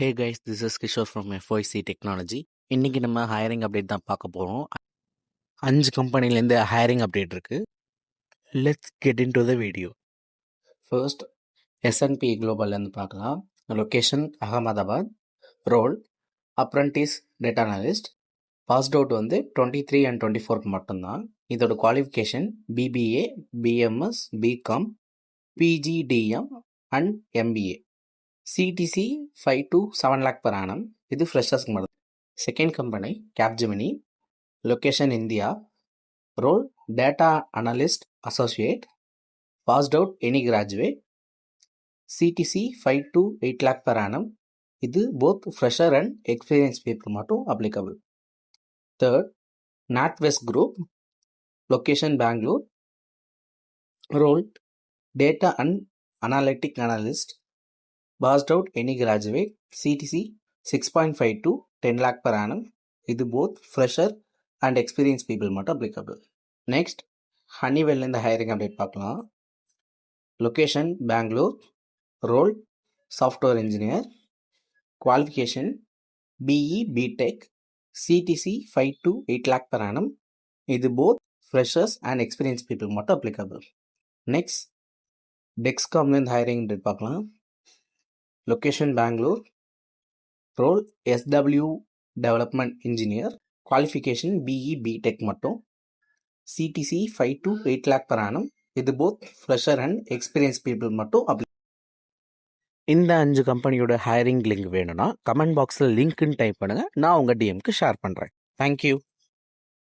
Hey guys, this is Kishore from FYC technology. இன்றைக்கி நம்ம hiring update தான் பார்க்க போகிறோம். 5 கம்பெனிலேருந்து ஹையரிங் அப்டேட் இருக்குது. Let's get into the video. First S&P குளோபல்லேருந்து பார்க்கலாம். Location Ahmedabad. Role apprentice data analyst. Passed out 23 and 24 மட்டும்தான். இதோட qualification BBA, BMS, BCom, PGDM and MBA. CTC 5 to 7 lakh per annum. இது ஃப்ரெஷர்ஸ்க்கு மட்டும். Second company Capgemini. Location India. Role data analyst associate. Passed out any graduate. CTC 5 to 8 lakh per annum. இது both fresher and experience people மட்டும் applicable. Third Northwest group. Location Bangalore. Role data and analytic analyst. Passed out any graduate. CTC 6.5 to 10 lakh per annum. இது both fresher and experience people மட்டும் applicable. Next ஹனிவெல்லேருந்து hiring update பார்க்கலாம். Location Bangalore. Role software engineer. Qualification BE BTech. CTC 5 to 8 lakh per annum. இது both freshers and experience people மட்டும் applicable. Next டெக்ஸ்காம்லேருந்து hiring update பார்க்கலாம். Location Bangalore. Role SW development engineer. Qualification BE BTech மட்டும். CTC 5 to 8 lakh per annum. இது both fresher and experience people மட்டும் apply. இந்த 5 கம்பெனியோட hiring link வேணும்னா கமெண்ட் பாக்ஸில் லிங்க்னு டைப் பண்ணுங்கள். நான் உங்கள் டிஎம்க்கு ஷேர் பண்ணுறேன். தேங்க்யூ.